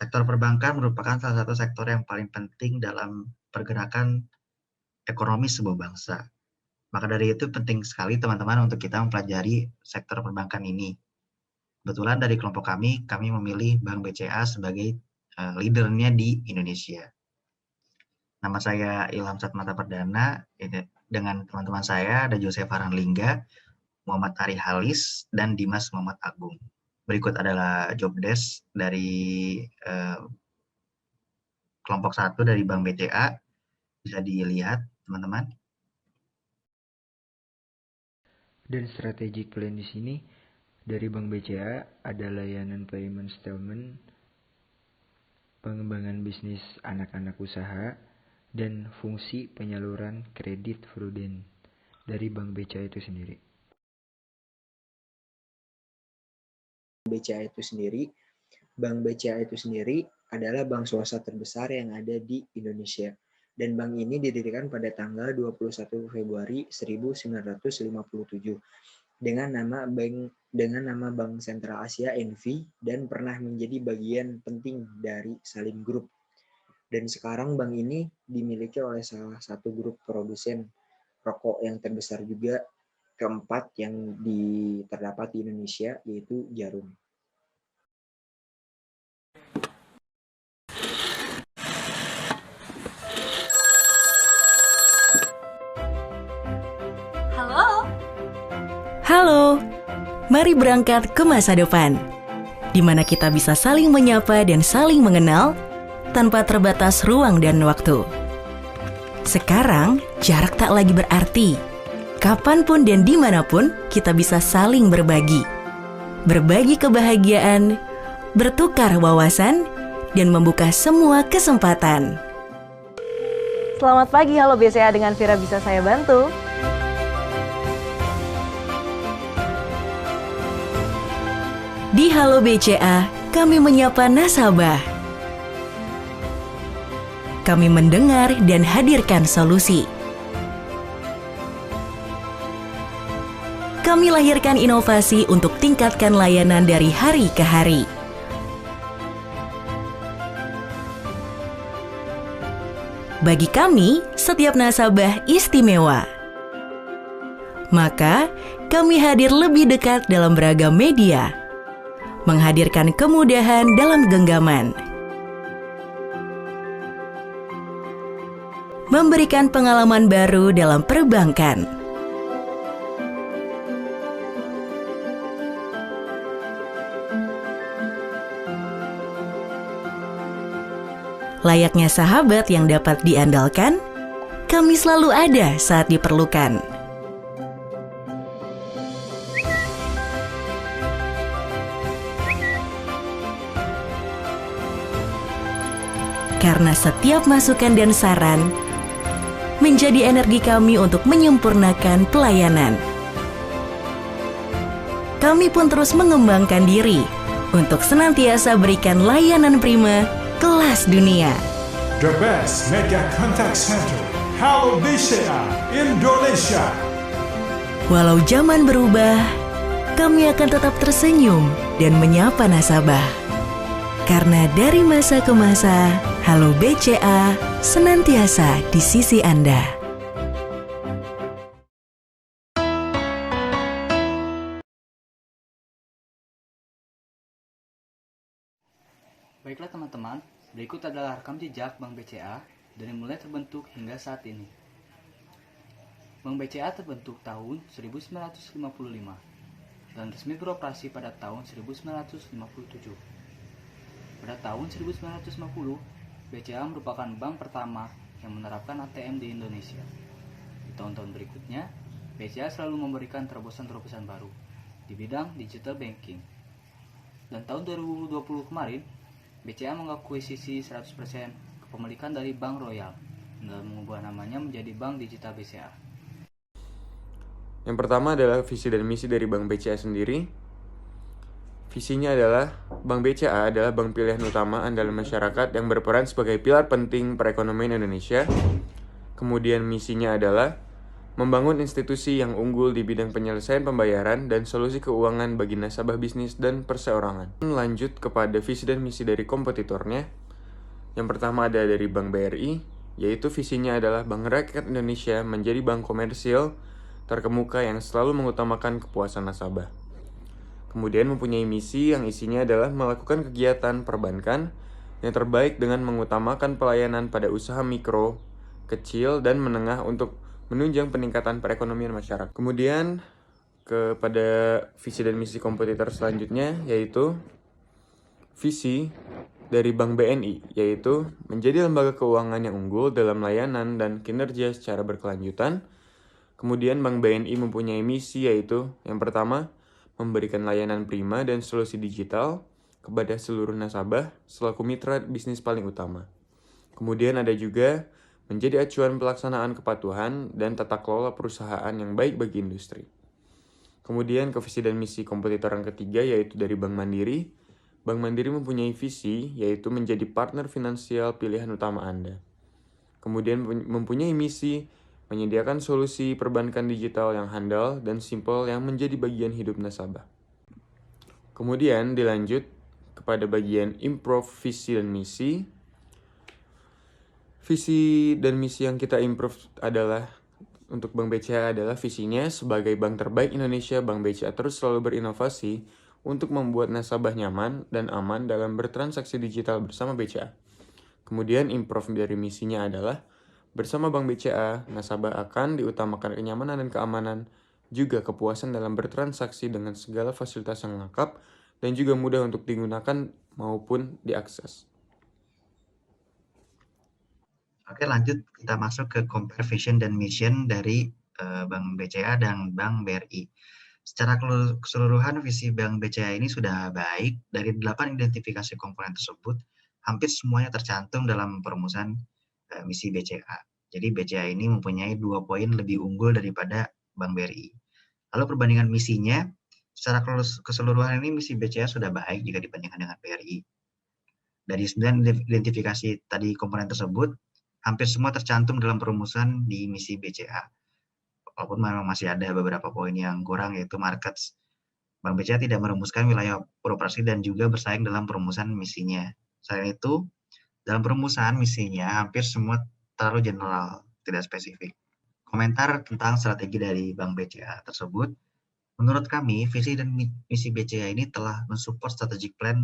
Sektor perbankan merupakan salah satu sektor yang paling penting dalam pergerakan ekonomi sebuah bangsa. Maka dari itu penting sekali teman-teman untuk kita mempelajari sektor perbankan ini. Kebetulan dari kelompok kami memilih Bank BCA sebagai leadernya di Indonesia. Nama saya Ilham Satmata Perdana, dengan teman-teman saya ada Joseph Farhanlingga, Muhammad Ari Halis, dan Dimas Muhammad Agung. Berikut adalah job desk dari kelompok 1 dari Bank BCA. Bisa dilihat, teman-teman. Dan strategic plan di sini dari Bank BCA ada layanan payment settlement, pengembangan bisnis anak-anak usaha, dan fungsi penyaluran kredit prudent dari Bank BCA itu sendiri. Bank BCA itu sendiri adalah bank swasta terbesar yang ada di Indonesia. Dan bank ini didirikan pada tanggal 21 Februari 1957 dengan nama Bank Sentral Asia (NV) dan pernah menjadi bagian penting dari Salim Group. Dan sekarang bank ini dimiliki oleh salah satu grup produsen rokok yang terbesar juga keempat yang terdapat di Indonesia, yaitu Jarum. Halo, mari berangkat ke masa depan, di mana kita bisa saling menyapa dan saling mengenal tanpa terbatas ruang dan waktu. Sekarang, jarak tak lagi berarti. Kapanpun dan dimanapun, kita bisa saling berbagi. Berbagi kebahagiaan, bertukar wawasan, dan membuka semua kesempatan. Selamat pagi, halo BCA, dengan Vira bisa saya bantu? Di Halo BCA, kami menyapa nasabah. Kami mendengar dan hadirkan solusi. Kami lahirkan inovasi untuk tingkatkan layanan dari hari ke hari. Bagi kami, setiap nasabah istimewa. Maka, kami hadir lebih dekat dalam beragam media, menghadirkan kemudahan dalam genggaman, memberikan pengalaman baru dalam perbankan, layaknya sahabat yang dapat diandalkan, kami selalu ada saat diperlukan. Karena setiap masukan dan saran menjadi energi kami untuk menyempurnakan pelayanan. Kami pun terus mengembangkan diri untuk senantiasa berikan layanan prima kelas dunia. The best mega contact center, Halo BCA Indonesia. Walau zaman berubah, kami akan tetap tersenyum dan menyapa nasabah. Karena dari masa ke masa, Halo BCA senantiasa di sisi Anda. Baiklah teman-teman, berikut adalah rekam jejak Bank BCA dari mulai terbentuk hingga saat ini. Bank BCA terbentuk tahun 1955 dan resmi beroperasi pada tahun 1957. Pada tahun 1950, BCA merupakan bank pertama yang menerapkan ATM di Indonesia. Di tahun-tahun berikutnya, BCA selalu memberikan terobosan-terobosan baru di bidang digital banking. Dan tahun 2020 kemarin, BCA mengakuisisi 100% kepemilikan dari Bank Royal dan mengubah namanya menjadi Bank Digital BCA. Yang pertama adalah visi dan misi dari Bank BCA sendiri. Visinya adalah Bank BCA adalah bank pilihan utama andalan masyarakat yang berperan sebagai pilar penting perekonomian Indonesia. Kemudian misinya adalah membangun institusi yang unggul di bidang penyelesaian pembayaran dan solusi keuangan bagi nasabah bisnis dan perseorangan. Lanjut kepada visi dan misi dari kompetitornya. Yang pertama ada dari Bank BRI, yaitu visinya adalah Bank Rakyat Indonesia menjadi bank komersil terkemuka yang selalu mengutamakan kepuasan nasabah. Kemudian mempunyai misi yang isinya adalah melakukan kegiatan perbankan yang terbaik dengan mengutamakan pelayanan pada usaha mikro, kecil, dan menengah untuk menunjang peningkatan perekonomian masyarakat. Kemudian kepada visi dan misi kompetitor selanjutnya, yaitu visi dari Bank BNI, yaitu menjadi lembaga keuangan yang unggul dalam layanan dan kinerja secara berkelanjutan. Kemudian Bank BNI mempunyai misi yaitu yang pertama, memberikan layanan prima dan solusi digital kepada seluruh nasabah selaku mitra bisnis paling utama. Kemudian ada juga menjadi acuan pelaksanaan kepatuhan dan tata kelola perusahaan yang baik bagi industri. Kemudian ke visi dan misi kompetitor yang ketiga yaitu dari Bank Mandiri. Bank Mandiri mempunyai visi yaitu menjadi partner finansial pilihan utama Anda. Kemudian mempunyai misi menyediakan solusi perbankan digital yang handal dan simpel yang menjadi bagian hidup nasabah. Kemudian dilanjut kepada bagian improve visi dan misi. Visi dan misi yang kita improve adalah untuk Bank BCA adalah visinya sebagai bank terbaik Indonesia. Bank BCA terus selalu berinovasi untuk membuat nasabah nyaman dan aman dalam bertransaksi digital bersama BCA. Kemudian improve dari misinya adalah bersama Bank BCA, nasabah akan diutamakan kenyamanan dan keamanan, juga kepuasan dalam bertransaksi dengan segala fasilitas yang lengkap dan juga mudah untuk digunakan maupun diakses. Oke, lanjut kita masuk ke compare vision dan mission dari Bank BCA dan Bank BRI. Secara keseluruhan visi Bank BCA ini sudah baik. Dari 8 identifikasi komponen tersebut, hampir semuanya tercantum dalam perumusan misi BCA. Jadi BCA ini mempunyai 2 poin lebih unggul daripada Bank BRI. Lalu perbandingan misinya, secara keseluruhan ini misi BCA sudah baik jika dibandingkan dengan BRI. Dari 9 identifikasi tadi komponen tersebut, hampir semua tercantum dalam perumusan di misi BCA. Walaupun memang masih ada beberapa poin yang kurang, yaitu markets. Bank BCA tidak merumuskan wilayah beroperasi dan juga bersaing dalam perumusan misinya. Selain itu, dalam perumusan misinya hampir semua terlalu general, tidak spesifik. Komentar tentang strategi dari Bank BCA tersebut, menurut kami, visi dan misi BCA ini telah mensupport strategic plan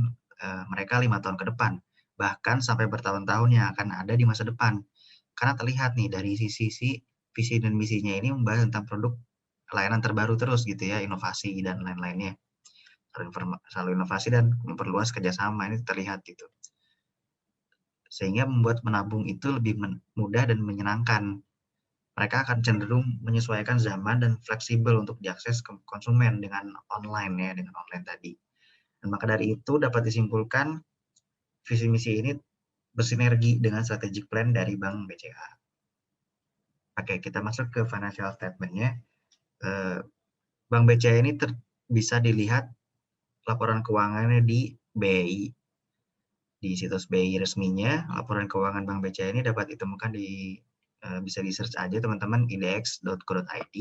mereka 5 tahun ke depan, bahkan sampai bertahun-tahun yang akan ada di masa depan. Karena terlihat nih dari sisi visi dan misinya ini membahas tentang produk layanan terbaru terus gitu ya, inovasi dan lain-lainnya. Selalu inovasi dan memperluas kerjasama, ini terlihat gitu. Sehingga membuat menabung itu lebih mudah dan menyenangkan. Mereka akan cenderung menyesuaikan zaman dan fleksibel untuk diakses ke konsumen dengan online ya, dengan online tadi. Dan maka dari itu dapat disimpulkan visi misi ini bersinergi dengan strategic plan dari Bank BCA. Oke, kita masuk ke financial statement-nya. Bank BCA ini bisa dilihat laporan keuangannya di BI. Di situs BI resminya, laporan keuangan Bank BCA ini dapat ditemukan bisa di-search aja teman-teman, index.co.id.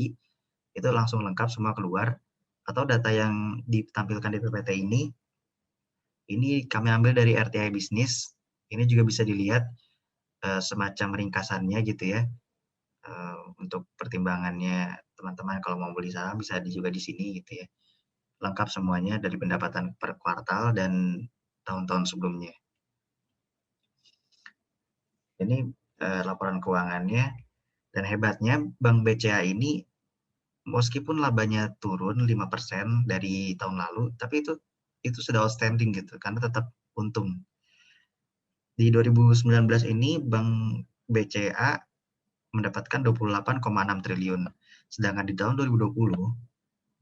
Itu langsung lengkap semua keluar. Atau data yang ditampilkan di PPT ini kami ambil dari RTI Bisnis. Ini juga bisa dilihat semacam ringkasannya gitu ya. Untuk pertimbangannya teman-teman kalau mau beli saham bisa juga di sini gitu ya. Lengkap semuanya dari pendapatan per kuartal dan tahun-tahun sebelumnya. Ini laporan keuangannya, dan hebatnya Bank BCA ini meskipun labanya turun 5% dari tahun lalu, tapi itu sudah outstanding gitu karena tetap untung. Di 2019 ini Bank BCA mendapatkan 28,6 triliun. Sedangkan di tahun 2020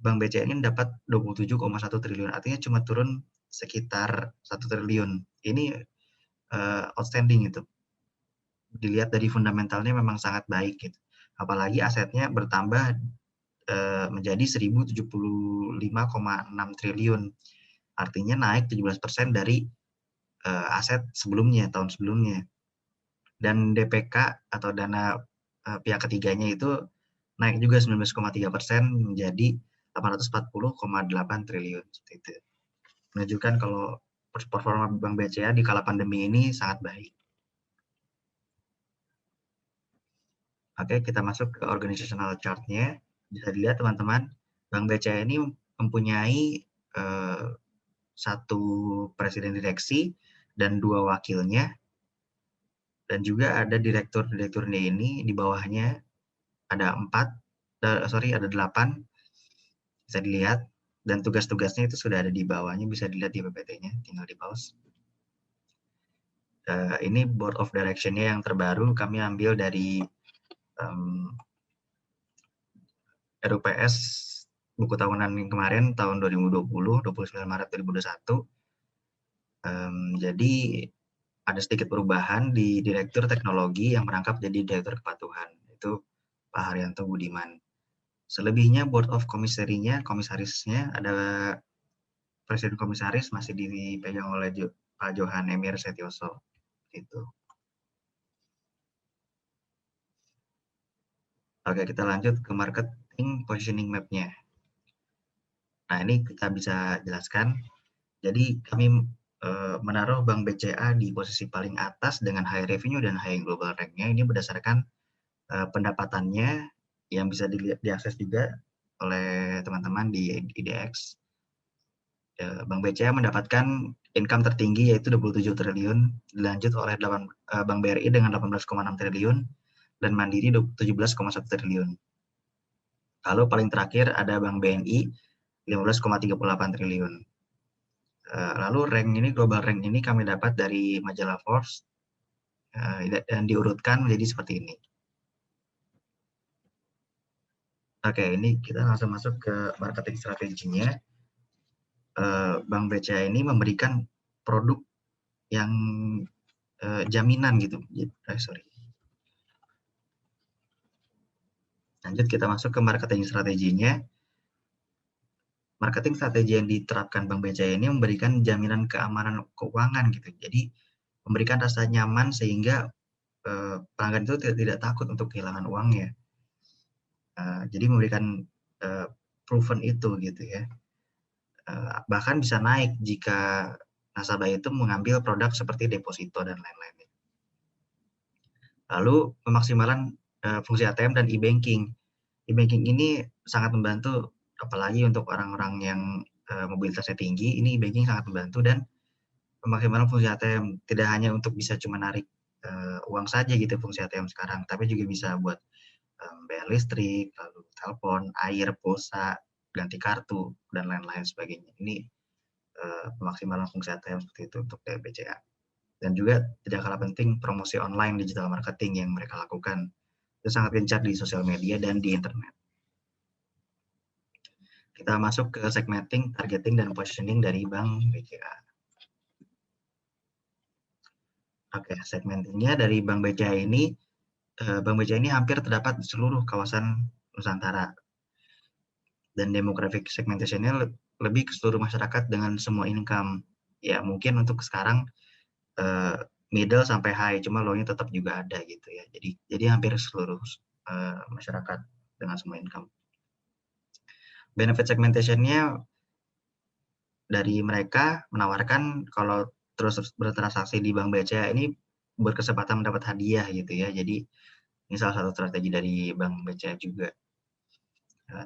Bank BCA ini mendapat 27,1 triliun. Artinya cuma turun sekitar 1 triliun. Ini outstanding gitu. Dilihat dari fundamentalnya memang sangat baik gitu. Apalagi asetnya bertambah menjadi 1.075,6 triliun. Artinya naik 17% dari aset sebelumnya, tahun sebelumnya. Dan DPK atau dana pihak ketiganya itu naik juga 19,3% menjadi 840,8 triliun. Seperti itu. Menunjukkan kalau performa Bank BCA di kala pandemi ini sangat baik. Oke, kita masuk ke organizational chart-nya. Bisa dilihat teman-teman, Bank BCA ini mempunyai satu presiden direksi dan 2 wakilnya, dan juga ada direktur-direkturnya ini di bawahnya ada 8, bisa dilihat, dan tugas-tugasnya itu sudah ada di bawahnya, bisa dilihat di PPT-nya, tinggal di pause. Ini board of direction-nya yang terbaru, kami ambil dari RUPS buku tahunan yang kemarin tahun 2020, 29 Maret 2021. Jadi ada sedikit perubahan di Direktur Teknologi yang merangkap jadi Direktur Kepatuhan, itu Pak Haryanto Budiman. Selebihnya Board of komisarisnya ada Presiden Komisaris masih dipegang oleh Pak Johan Emir Setioso. Gitu. Oke, kita lanjut ke marketing positioning map-nya. Nah, ini kita bisa jelaskan. Jadi kami menaruh Bank BCA di posisi paling atas dengan high revenue dan high global rank-nya. Ini berdasarkan pendapatannya yang bisa diakses juga oleh teman-teman di IDX. Bank BCA mendapatkan income tertinggi yaitu 27 triliun, dilanjut oleh Bank BRI dengan 18,6 triliun, dan Mandiri 17,1 triliun. Lalu paling terakhir ada Bank BNI 15,38 triliun. Lalu global rank ini kami dapat dari majalah Forbes dan diurutkan menjadi seperti ini. Oke, ini kita langsung masuk ke marketing strateginya. Bank BCA ini memberikan produk yang jaminan gitu. Lanjut kita masuk ke marketing strateginya. Marketing strategi yang diterapkan Bank BCA ini memberikan jaminan keamanan keuangan gitu. Jadi memberikan rasa nyaman sehingga pelanggan itu tidak takut untuk kehilangan uangnya. Jadi memberikan proven itu gitu ya. Bahkan bisa naik jika nasabah itu mengambil produk seperti deposito dan lain-lainnya. Lalu pemaksimalan fungsi ATM dan e-banking. E-banking ini sangat membantu, apalagi untuk orang-orang yang mobilitasnya tinggi, ini e-banking sangat membantu, dan pemaksimalan fungsi ATM tidak hanya untuk bisa cuma narik uang saja gitu fungsi ATM sekarang, tapi juga bisa buat bayar listrik, lalu telepon, air, pulsa, ganti kartu, dan lain-lain sebagainya. Ini pemaksimalan fungsi ATM seperti itu untuk BCA. Dan juga tidak kalah penting promosi online digital marketing yang mereka lakukan. Itu sangat gencar di sosial media dan di internet. Kita masuk ke segmenting, targeting, dan positioning dari Bank BCA. Oke, segmentingnya dari Bank BCA ini, Bank BCA ini hampir terdapat di seluruh kawasan Nusantara. Dan demographic segmentation-nya lebih ke seluruh masyarakat dengan semua income. Ya, mungkin untuk sekarang middle sampai high, cuma low-nya tetap juga ada gitu ya. Jadi hampir seluruh masyarakat dengan semua income. Benefit segmentation-nya dari mereka menawarkan kalau terus bertransaksi di Bank BCA ini berkesempatan mendapat hadiah gitu ya. Jadi ini salah satu strategi dari Bank BCA juga.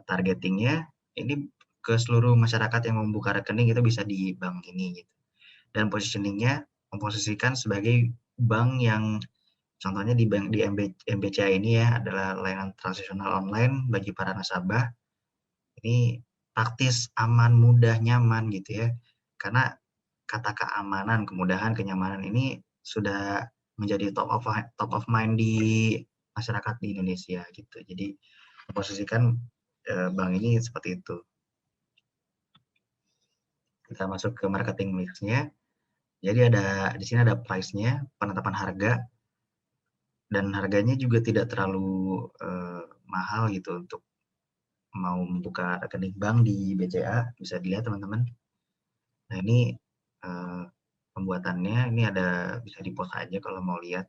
Targetingnya ini ke seluruh masyarakat yang membuka rekening itu bisa di bank ini gitu. Dan positioningnya memposisikan sebagai bank yang contohnya di MBCA ini ya adalah layanan transaksional online bagi para nasabah. Ini praktis, aman, mudah, nyaman gitu ya. Karena kata keamanan, kemudahan, kenyamanan ini sudah menjadi top of mind di masyarakat di Indonesia gitu. Jadi memposisikan bank ini seperti itu. Kita masuk ke marketing mix-nya. Jadi di sini ada price-nya, penetapan harga, dan harganya juga tidak terlalu mahal gitu untuk mau membuka rekening bank di BCA, bisa dilihat teman-teman. Nah ini pembuatannya, ini bisa di-post aja kalau mau lihat.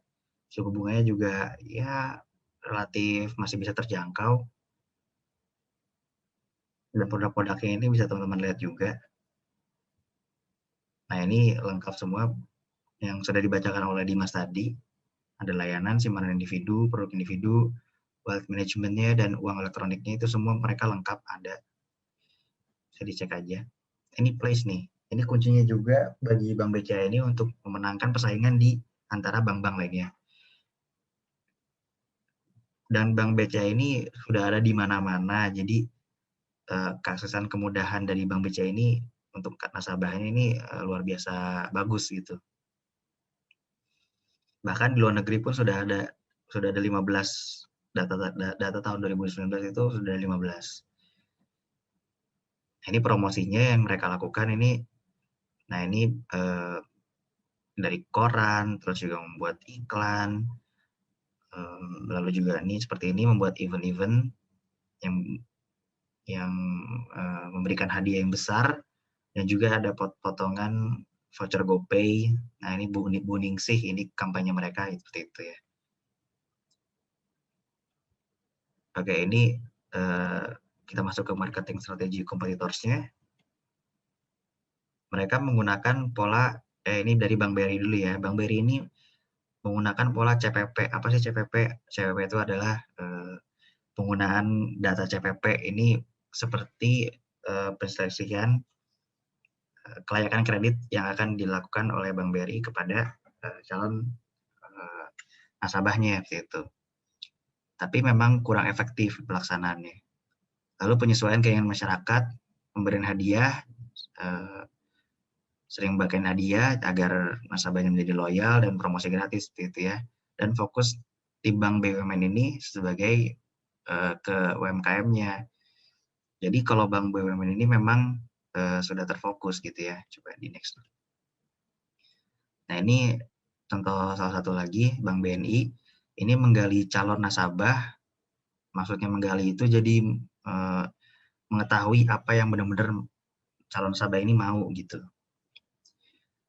Suku bunganya juga ya relatif masih bisa terjangkau. Dan produk-produknya ini bisa teman-teman lihat juga. Nah, ini lengkap semua yang sudah dibacakan oleh Dimas tadi. Ada layanan, simpanan individu, produk individu, wealth management-nya, dan uang elektroniknya itu semua mereka lengkap ada. Bisa dicek aja. Ini place nih. Ini kuncinya juga bagi Bank BCA ini untuk memenangkan persaingan di antara bank-bank lainnya. Dan Bank BCA ini sudah ada di mana-mana, jadi keaksesan kemudahan dari Bank BCA ini untuk nasabahnya ini luar biasa bagus gitu. Bahkan di luar negeri pun sudah ada 15 data tahun 2019 itu sudah 15. Nah, ini promosinya yang mereka lakukan ini. Nah, ini dari koran, terus juga membuat iklan, lalu juga ini seperti ini membuat event-event yang memberikan hadiah yang besar, dan juga ada potongan voucher GoPay. Nah, ini Buningsih, ini kampanye mereka seperti itu ya. Oke, ini kita masuk ke marketing strategi kompetitorsnya. Mereka menggunakan pola, ini dari Bank BRI dulu ya. Bank BRI ini menggunakan pola CPP. Apa sih CPP? CPP itu adalah penggunaan data CPP ini seperti perseleksian kelayakan kredit yang akan dilakukan oleh Bank BRI kepada calon nasabahnya gitu. Tapi memang kurang efektif pelaksanaannya. Lalu penyesuaian keinginan masyarakat, pemberian hadiah, sering bagian hadiah agar nasabahnya menjadi loyal dan promosi gratis gitu ya. Dan fokus di Bank BUMN ini sebagai ke UMKM-nya. Jadi kalau Bank BUMN ini memang sudah terfokus gitu ya. Coba di next. Nah, ini contoh salah satu lagi Bank BNI. Ini menggali calon nasabah. Maksudnya menggali itu jadi mengetahui apa yang benar-benar calon nasabah ini mau gitu.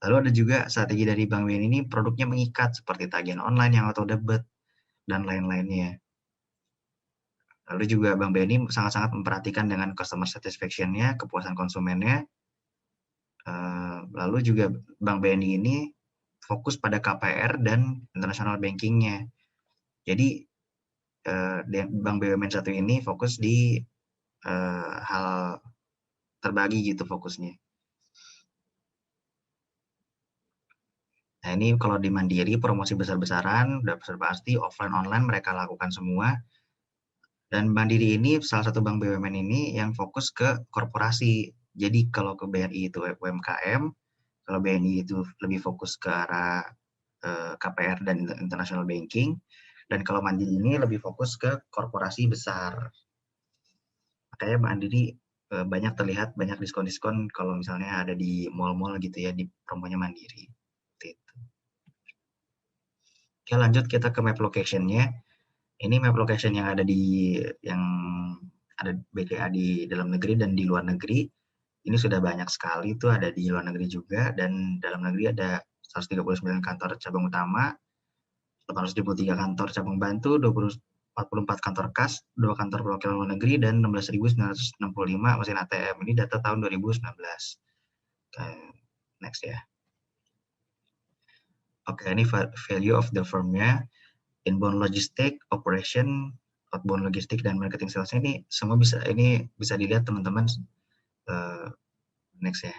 Lalu ada juga strategi dari Bank BNI ini produknya mengikat seperti tagihan online yang auto debit dan lain-lainnya. Lalu juga Bank BNI sangat-sangat memperhatikan dengan customer satisfaction-nya, kepuasan konsumennya. Lalu juga Bank BNI ini fokus pada KPR dan international banking-nya. Jadi Bank BUMN satu ini fokus di hal terbagi gitu fokusnya. Nah, ini kalau di Mandiri promosi besar-besaran udah pasti offline online mereka lakukan semua. Dan Mandiri ini salah satu bank BUMN ini yang fokus ke korporasi. Jadi kalau ke BRI itu UMKM, kalau BNI itu lebih fokus ke arah KPR dan international banking, dan kalau Mandiri ini lebih fokus ke korporasi besar. Makanya Mandiri banyak terlihat banyak diskon-diskon kalau misalnya ada di mall-mall gitu ya, di promonya Mandiri. Oke, lanjut kita ke map location-nya. Ini map location yang ada BCA di dalam negeri dan di luar negeri. Ini sudah banyak sekali, itu ada di luar negeri juga, dan dalam negeri ada 139 kantor cabang utama, 873 kantor cabang bantu, 44 kantor kas, 2 kantor perwakilan luar negeri, dan 16.965 mesin ATM. Ini data tahun 2019. Next ya. Oke, ini value of the firm-nya. Inbound logistik, operation, outbound logistik, dan marketing sales ini semua bisa dilihat teman-teman. Next ya.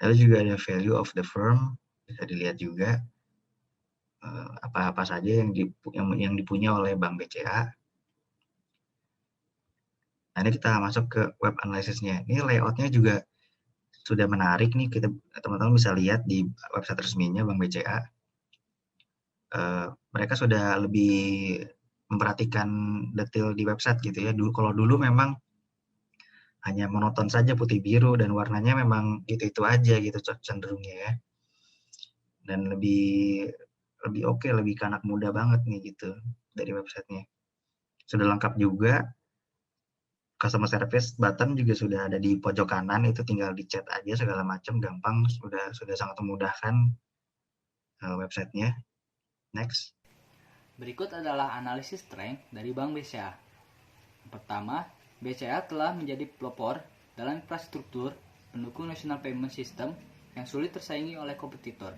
Lalu juga ada value of the firm, bisa dilihat juga apa-apa saja yang dipunya oleh Bank BCA. Nah, ini kita masuk ke web analysis-nya. Ini layout-nya juga sudah menarik nih, teman-teman bisa lihat di website resminya Bank BCA. Mereka sudah lebih memperhatikan detail di website gitu ya. Kalau dulu memang hanya monoton saja putih biru dan warnanya memang itu aja gitu cenderungnya ya. Dan lebih oke, lebih ke anak muda banget nih gitu dari websitenya. Sudah lengkap juga. Customer service button juga sudah ada di pojok kanan, itu tinggal di-chat aja segala macam, gampang, sudah sangat memudahkan websitenya. Next. Berikut adalah analisis strength dari Bank BCA. Yang pertama, BCA telah menjadi pelopor dalam infrastruktur pendukung National Payment System yang sulit tersaingi oleh kompetitor.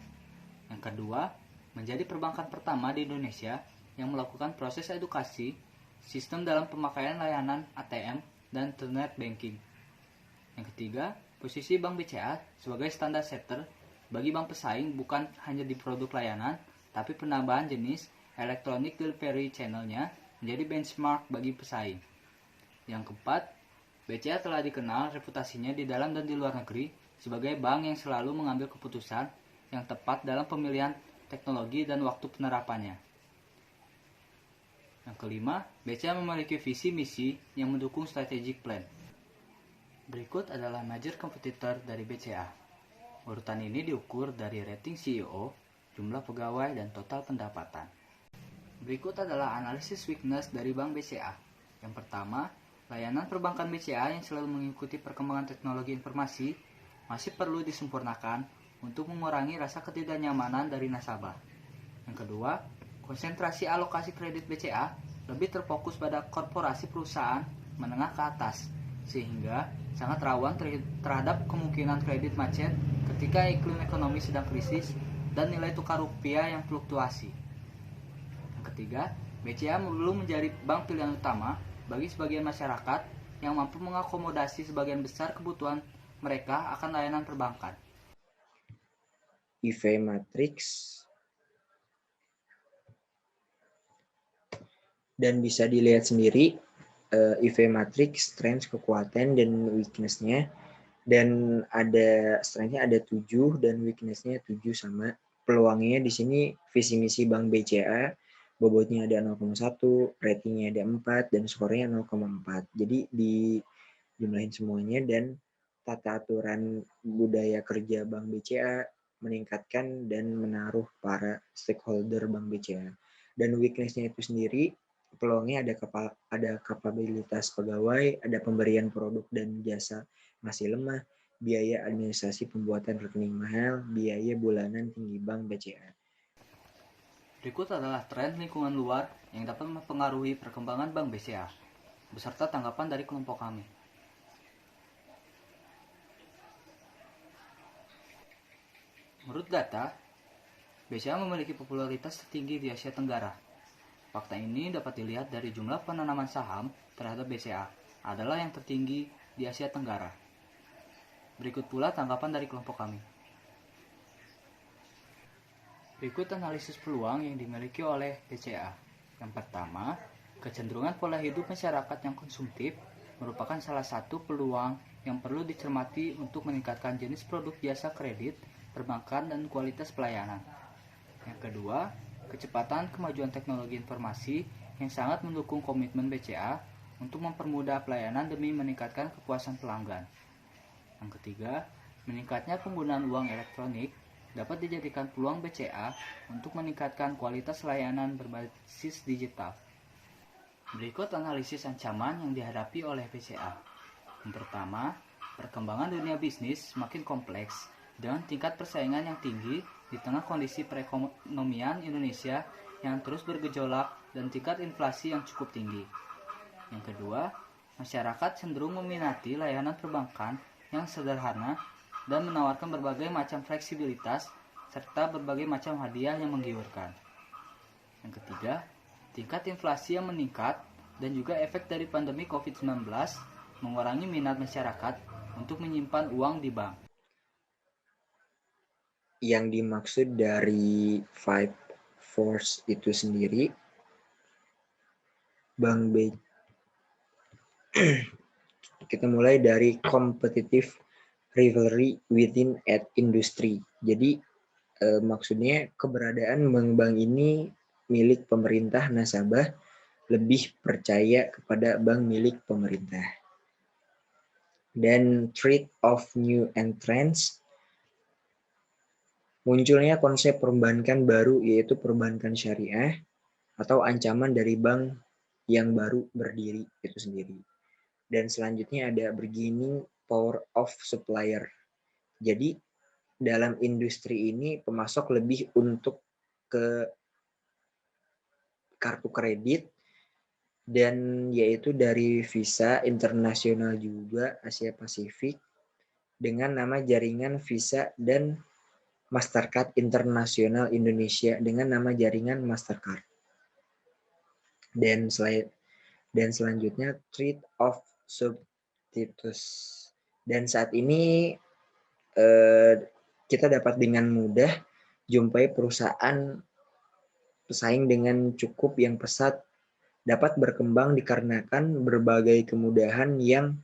Yang kedua, menjadi perbankan pertama di Indonesia yang melakukan proses edukasi sistem dalam pemakaian layanan ATM dan internet banking. Yang ketiga, posisi Bank BCA sebagai standar setter bagi bank pesaing bukan hanya di produk layanan, tapi penambahan jenis electronic delivery channel-nya menjadi benchmark bagi pesaing. Yang keempat, BCA telah dikenal reputasinya di dalam dan di luar negeri sebagai bank yang selalu mengambil keputusan yang tepat dalam pemilihan teknologi dan waktu penerapannya. Yang kelima, BCA memiliki visi misi yang mendukung strategic plan. Berikut adalah major competitor dari BCA. Urutan ini diukur dari rating CEO, jumlah pegawai, dan total pendapatan. Berikut adalah analisis weakness dari Bank BCA. Yang pertama, layanan perbankan BCA yang selalu mengikuti perkembangan teknologi informasi masih perlu disempurnakan untuk mengurangi rasa ketidaknyamanan dari nasabah. Yang kedua, konsentrasi alokasi kredit BCA lebih terfokus pada korporasi perusahaan menengah ke atas, sehingga sangat rawan terhadap kemungkinan kredit macet ketika iklim ekonomi sedang krisis dan nilai tukar rupiah yang fluktuasi. Yang ketiga, BCA belum menjadi bank pilihan utama bagi sebagian masyarakat yang mampu mengakomodasi sebagian besar kebutuhan mereka akan layanan perbankan. EV Matrix, dan bisa dilihat sendiri EV Matrix, strength, kekuatan, dan weakness-nya. Dan ada strength-nya ada 7 dan weakness-nya 7 sama. Peluangnya di sini visi misi Bank BCA, bobotnya ada 0,1, ratingnya ada 4, dan skornya 0,4. Jadi dijumlahin semuanya, dan tata aturan budaya kerja Bank BCA meningkatkan dan menaruh para stakeholder Bank BCA. Dan weakness-nya itu sendiri, peluangnya ada kapabilitas pegawai, ada pemberian produk dan jasa masih lemah, biaya administrasi pembuatan rekening mahal, biaya bulanan tinggi Bank BCA. Berikut adalah tren lingkungan luar yang dapat mempengaruhi perkembangan Bank BCA, beserta tanggapan dari kelompok kami. Menurut data, BCA memiliki popularitas tertinggi di Asia Tenggara. Fakta ini dapat dilihat dari jumlah penanaman saham terhadap BCA adalah yang tertinggi di Asia Tenggara. Berikut pula tanggapan dari kelompok kami. Berikut analisis peluang yang dimiliki oleh BCA. Yang pertama, kecenderungan pola hidup masyarakat yang konsumtif merupakan salah satu peluang yang perlu dicermati untuk meningkatkan jenis produk jasa kredit, perbankan, dan kualitas pelayanan. Yang kedua, kecepatan kemajuan teknologi informasi yang sangat mendukung komitmen BCA untuk mempermudah pelayanan demi meningkatkan kepuasan pelanggan. Yang ketiga, meningkatnya penggunaan uang elektronik dapat dijadikan peluang BCA untuk meningkatkan kualitas layanan berbasis digital. Berikut analisis ancaman yang dihadapi oleh BCA. Yang pertama, perkembangan dunia bisnis semakin kompleks dengan tingkat persaingan yang tinggi di tengah kondisi perekonomian Indonesia yang terus bergejolak dan tingkat inflasi yang cukup tinggi. Yang kedua, masyarakat cenderung meminati layanan perbankan yang sederhana dan menawarkan berbagai macam fleksibilitas serta berbagai macam hadiah yang menggiurkan. Yang ketiga, tingkat inflasi yang meningkat dan juga efek dari pandemi COVID-19 mengurangi minat masyarakat untuk menyimpan uang di bank. Yang dimaksud dari Five Force itu sendiri, Bank B. Kita mulai dari competitive rivalry within at industry. Jadi maksudnya keberadaan bank-bank ini milik pemerintah, nasabah lebih percaya kepada bank milik pemerintah. Dan threat of new entrants, munculnya konsep perbankan baru yaitu perbankan syariah atau ancaman dari bank yang baru berdiri itu sendiri. Dan selanjutnya ada bargaining power of supplier. Jadi dalam industri ini pemasok lebih untuk ke kartu kredit dan yaitu dari Visa Internasional juga Asia Pasifik dengan nama jaringan Visa dan Mastercard Internasional Indonesia dengan nama jaringan Mastercard. Dan selanjutnya Trade of Substitutes. Dan saat ini kita dapat dengan mudah jumpai perusahaan pesaing dengan cukup yang pesat dapat berkembang dikarenakan berbagai kemudahan yang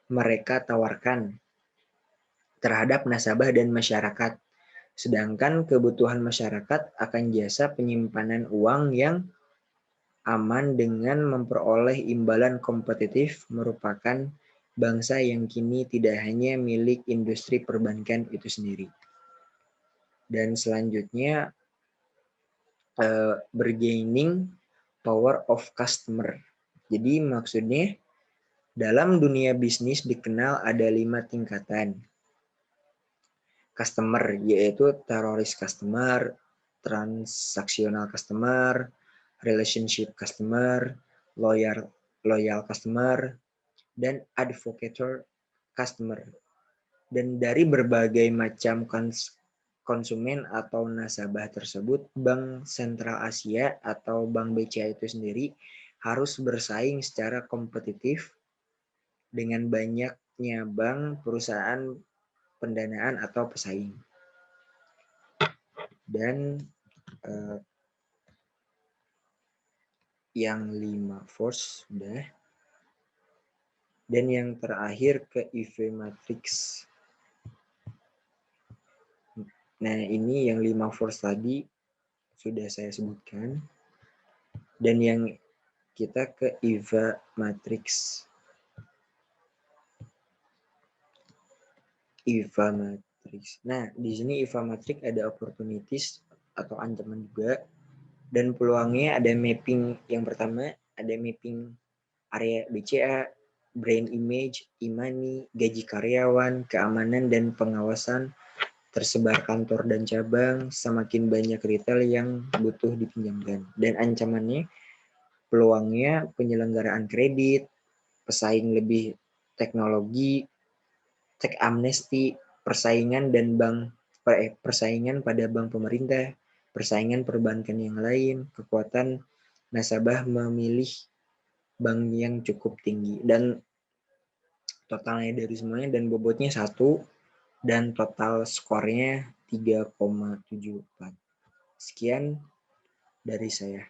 mereka tawarkan terhadap nasabah dan masyarakat. Sedangkan kebutuhan masyarakat akan jasa penyimpanan uang yang aman dengan memperoleh imbalan kompetitif merupakan bangsa yang kini tidak hanya milik industri perbankan itu sendiri. Dan selanjutnya bergaining power of customer. Jadi maksudnya dalam dunia bisnis dikenal ada 5 tingkatan. Customer yaitu teroris customer, transaksional customer, relationship customer, loyal customer, dan advocator customer. Dan dari berbagai macam konsumen atau nasabah tersebut, Bank Sentral Asia atau Bank BCA itu sendiri harus bersaing secara kompetitif dengan banyaknya bank, perusahaan pendanaan atau pesaing. Dan yang 5 force sudah. Dan yang terakhir ke EV matrix. Nah, ini yang 5 force tadi sudah saya sebutkan. Dan yang kita ke EVA matrix. EVA matrix. Nah, di sini EVA matrix ada opportunities atau ancaman juga. Dan peluangnya ada mapping yang pertama, ada mapping area BCA, brand image, e-money, gaji karyawan, keamanan dan pengawasan, tersebar kantor dan cabang, semakin banyak retail yang butuh dipinjamkan. Dan ancamannya, peluangnya penyelenggaraan kredit, pesaing lebih teknologi, tech amnesty, persaingan pada bank pemerintah, persaingan perbankan yang lain, kekuatan nasabah memilih bank yang cukup tinggi. Dan totalnya dari semuanya dan bobotnya 1 dan total skornya 3,74. Sekian dari saya.